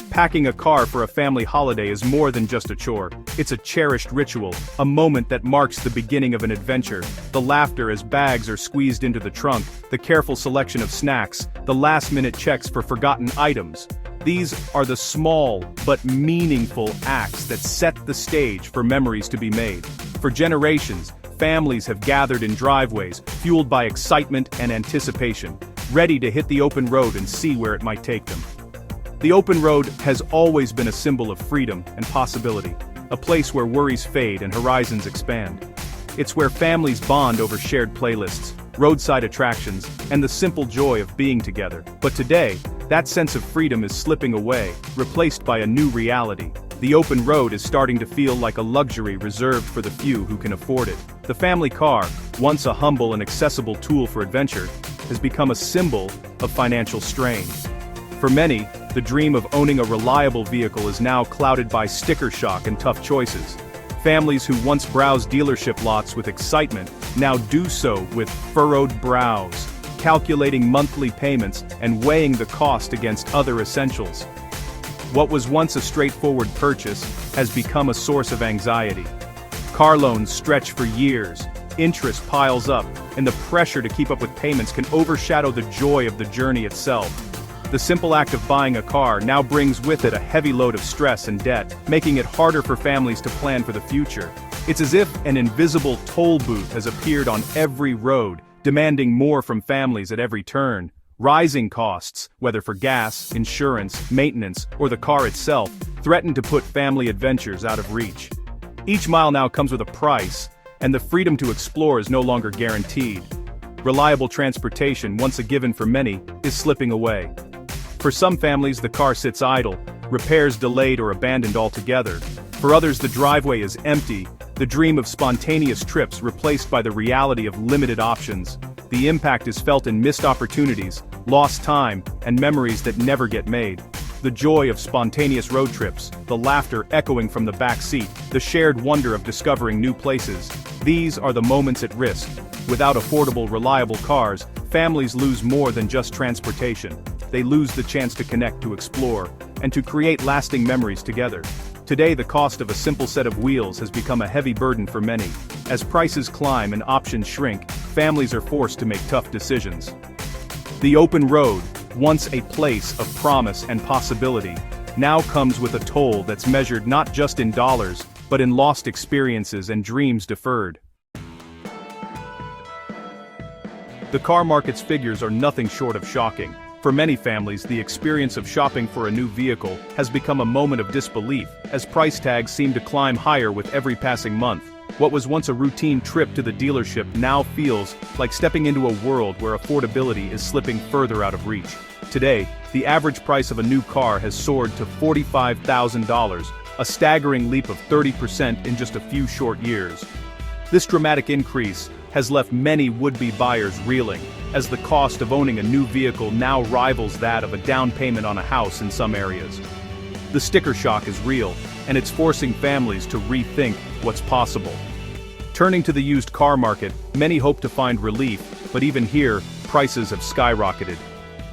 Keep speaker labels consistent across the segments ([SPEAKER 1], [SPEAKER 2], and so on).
[SPEAKER 1] Packing a car for a family holiday is more than just a chore. It's a cherished ritual, a moment that marks the beginning of an adventure. The laughter as bags are squeezed into the trunk, the careful selection of snacks, the last-minute checks for forgotten items. These are the small but meaningful acts that set the stage for memories to be made. For generations, families have gathered in driveways, fueled by excitement and anticipation, ready to hit the open road and see where it might take them. The open road has always been a symbol of freedom and possibility, a place where worries fade and horizons expand. It's where families bond over shared playlists, roadside attractions, and the simple joy of being together. But today, that sense of freedom is slipping away, replaced by a new reality. The open road is starting to feel like a luxury reserved for the few who can afford it. The family car, once a humble and accessible tool for adventure, has become a symbol of financial strain. For many, the dream of owning a reliable vehicle is now clouded by sticker shock and tough choices. Families who once browsed dealership lots with excitement now do so with furrowed brows, calculating monthly payments and weighing the cost against other essentials. What was once a straightforward purchase has become a source of anxiety. Car loans stretch for years, interest piles up, and the pressure to keep up with payments can overshadow the joy of the journey itself. The simple act of buying a car now brings with it a heavy load of stress and debt, making it harder for families to plan for the future. It's as if an invisible toll booth has appeared on every road, demanding more from families at every turn. Rising costs, whether for gas, insurance, maintenance, or the car itself, threaten to put family adventures out of reach. Each mile now comes with a price, and the freedom to explore is no longer guaranteed. Reliable transportation, once a given for many, is slipping away. For some families, the car sits idle, repairs delayed or abandoned altogether. For others, the driveway is empty, the dream of spontaneous trips replaced by the reality of limited options. The impact is felt in missed opportunities, lost time, and memories that never get made. The joy of spontaneous road trips, the laughter echoing from the back seat, the shared wonder of discovering new places. These are the moments at risk. Without affordable, reliable cars, families lose more than just transportation. They lose the chance to connect, to explore, and to create lasting memories together. Today, the cost of a simple set of wheels has become a heavy burden for many. As prices climb and options shrink, families are forced to make tough decisions. The open road, once a place of promise and possibility, now comes with a toll that's measured not just in dollars, but in lost experiences and dreams deferred. The car market's figures are nothing short of shocking. For many families, the experience of shopping for a new vehicle has become a moment of disbelief, as price tags seem to climb higher with every passing month. What was once a routine trip to the dealership now feels like stepping into a world where affordability is slipping further out of reach. Today, the average price of a new car has soared to $45,000, a staggering leap of 30% in just a few short years. This dramatic increase has left many would-be buyers reeling, as the cost of owning a new vehicle now rivals that of a down payment on a house in some areas. The sticker shock is real, and it's forcing families to rethink what's possible. Turning to the used car market, many hope to find relief, but even here, prices have skyrocketed.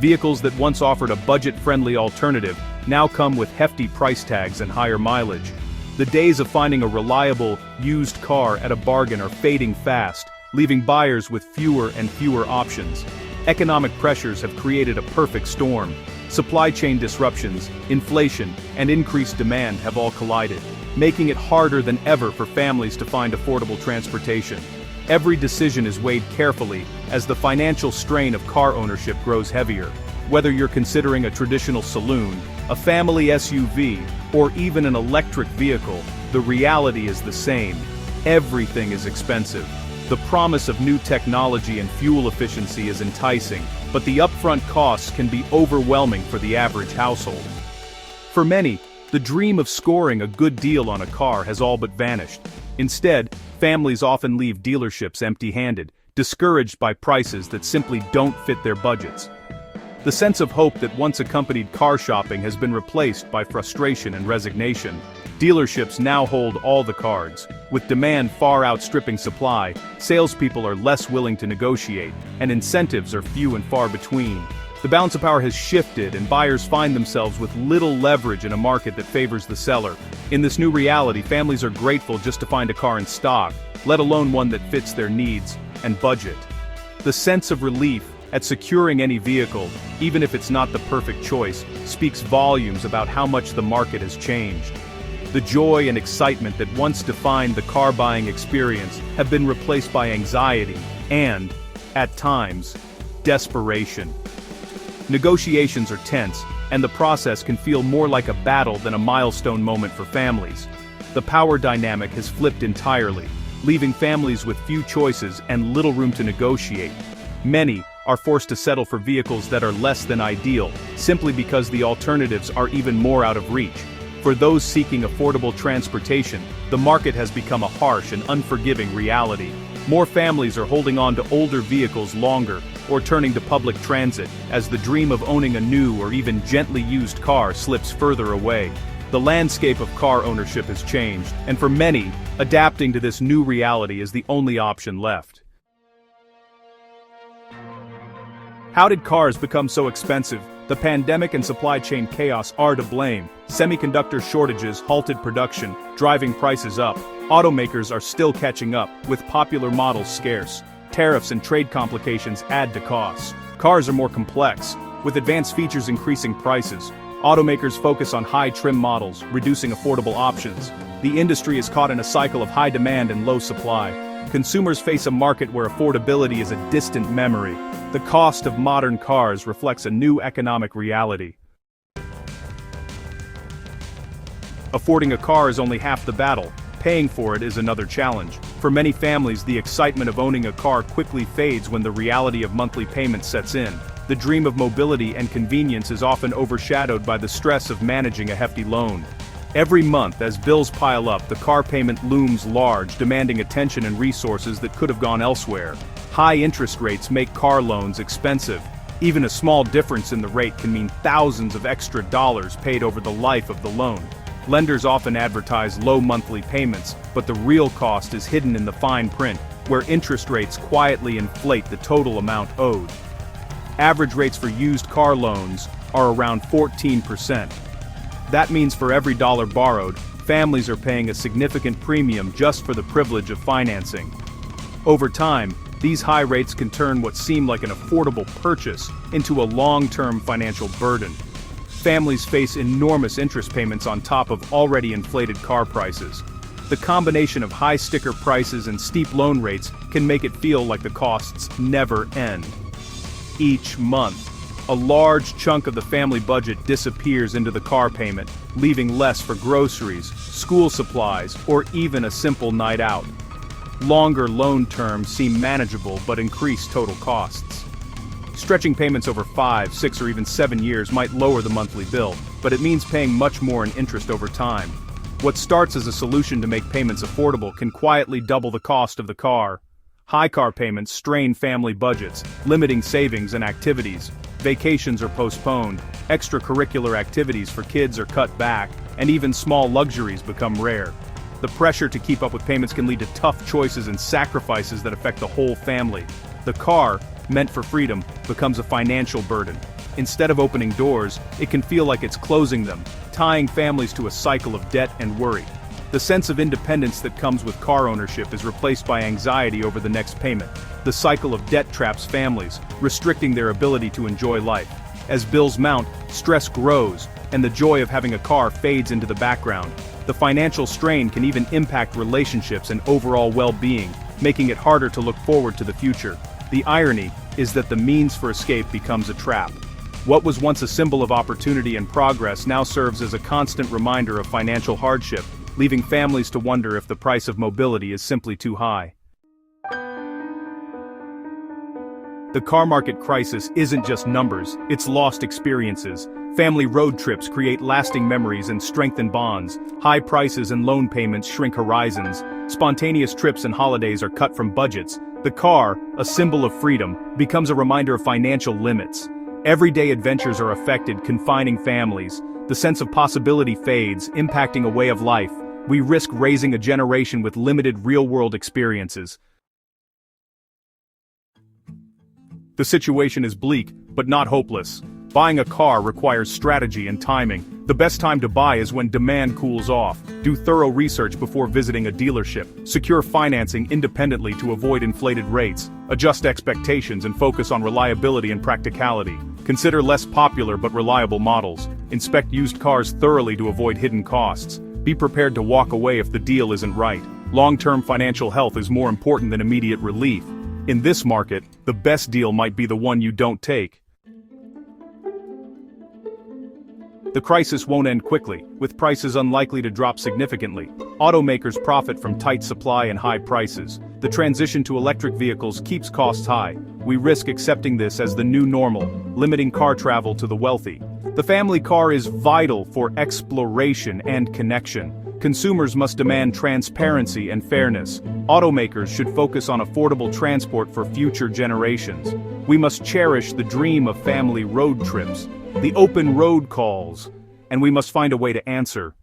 [SPEAKER 1] Vehicles that once offered a budget-friendly alternative now come with hefty price tags and higher mileage. The days of finding a reliable, used car at a bargain are fading fast, leaving buyers with fewer and fewer options. Economic pressures have created a perfect storm. Supply chain disruptions, inflation, and increased demand have all collided, making it harder than ever for families to find affordable transportation. Every decision is weighed carefully as the financial strain of car ownership grows heavier. Whether you're considering a traditional saloon, a family SUV, or even an electric vehicle, the reality is the same. Everything is expensive. The promise of new technology and fuel efficiency is enticing, but the upfront costs can be overwhelming for the average household. For many, the dream of scoring a good deal on a car has all but vanished. Instead, families often leave dealerships empty-handed, discouraged by prices that simply don't fit their budgets. The sense of hope that once accompanied car shopping has been replaced by frustration and resignation. Dealerships now hold all the cards. With demand far outstripping supply, salespeople are less willing to negotiate, and incentives are few and far between. The balance of power has shifted, and buyers find themselves with little leverage in a market that favors the seller. In this new reality, families are grateful just to find a car in stock, let alone one that fits their needs and budget. The sense of relief at securing any vehicle, even if it's not the perfect choice, speaks volumes about how much the market has changed. The joy and excitement that once defined the car buying experience have been replaced by anxiety and, at times, desperation. Negotiations are tense, and the process can feel more like a battle than a milestone moment for families. The power dynamic has flipped entirely, leaving families with few choices and little room to negotiate. Many are forced to settle for vehicles that are less than ideal, simply because the alternatives are even more out of reach. For those seeking affordable transportation, the market has become a harsh and unforgiving reality. More families are holding on to older vehicles longer, or turning to public transit, as the dream of owning a new or even gently used car slips further away. The landscape of car ownership has changed, and for many, adapting to this new reality is the only option left. How did cars become so expensive? The pandemic and supply chain chaos are to blame. Semiconductor shortages halted production, driving prices up. Automakers are still catching up, with popular models scarce. Tariffs and trade complications add to costs. Cars are more complex, with advanced features increasing prices. Automakers focus on high-trim models, reducing affordable options. The industry is caught in a cycle of high demand and low supply. Consumers face a market where affordability is a distant memory. The cost of modern cars reflects a new economic reality. Affording a car is only half the battle. Paying for it is another challenge. For many families, the excitement of owning a car quickly fades when the reality of monthly payments sets in. The dream of mobility and convenience is often overshadowed by the stress of managing a hefty loan. Every month, as bills pile up, the car payment looms large, demanding attention and resources that could have gone elsewhere. High interest rates make car loans expensive. Even a small difference in the rate can mean thousands of extra dollars paid over the life of the loan. Lenders often advertise low monthly payments, but the real cost is hidden in the fine print, where interest rates quietly inflate the total amount owed. Average rates for used car loans are around 14%. That means for every dollar borrowed, families are paying a significant premium just for the privilege of financing. Over time, these high rates can turn what seemed like an affordable purchase into a long-term financial burden. Families face enormous interest payments on top of already inflated car prices. The combination of high sticker prices and steep loan rates can make it feel like the costs never end. Each month, a large chunk of the family budget disappears into the car payment, leaving less for groceries, school supplies, or even a simple night out. Longer loan terms seem manageable but increase total costs. Stretching payments over 5, 6, or even 7 years might lower the monthly bill, but it means paying much more in interest over time. What starts as a solution to make payments affordable can quietly double the cost of the car. High car payments strain family budgets, limiting savings and activities. Vacations are postponed, extracurricular activities for kids are cut back, and even small luxuries become rare. The pressure to keep up with payments can lead to tough choices and sacrifices that affect the whole family. The car, meant for freedom, becomes a financial burden. Instead of opening doors, it can feel like it's closing them, tying families to a cycle of debt and worry. The sense of independence that comes with car ownership is replaced by anxiety over the next payment. The cycle of debt traps families, restricting their ability to enjoy life. As bills mount, stress grows, and the joy of having a car fades into the background. The financial strain can even impact relationships and overall well-being, making it harder to look forward to the future. The irony is that the means for escape becomes a trap. What was once a symbol of opportunity and progress now serves as a constant reminder of financial hardship, leaving families to wonder if the price of mobility is simply too high. The car market crisis isn't just numbers, it's lost experiences. Family road trips create lasting memories and strengthen bonds. High prices and loan payments shrink horizons. Spontaneous trips and holidays are cut from budgets. The car, a symbol of freedom, becomes a reminder of financial limits. Everyday adventures are affected, confining families. The sense of possibility fades, impacting a way of life. We risk raising a generation with limited real-world experiences. The situation is bleak, but not hopeless. Buying a car requires strategy and timing. The best time to buy is when demand cools off. Do thorough research before visiting a dealership. Secure financing independently to avoid inflated rates. Adjust expectations and focus on reliability and practicality. Consider less popular but reliable models. Inspect used cars thoroughly to avoid hidden costs. Be prepared to walk away if the deal isn't right. Long-term financial health is more important than immediate relief. In this market, the best deal might be the one you don't take. The crisis won't end quickly, with prices unlikely to drop significantly. Automakers profit from tight supply and high prices. The transition to electric vehicles keeps costs high. We risk accepting this as the new normal, limiting car travel to the wealthy. The family car is vital for exploration and connection. Consumers must demand transparency and fairness. Automakers should focus on affordable transport for future generations. We must cherish the dream of family road trips, the open road calls, and we must find a way to answer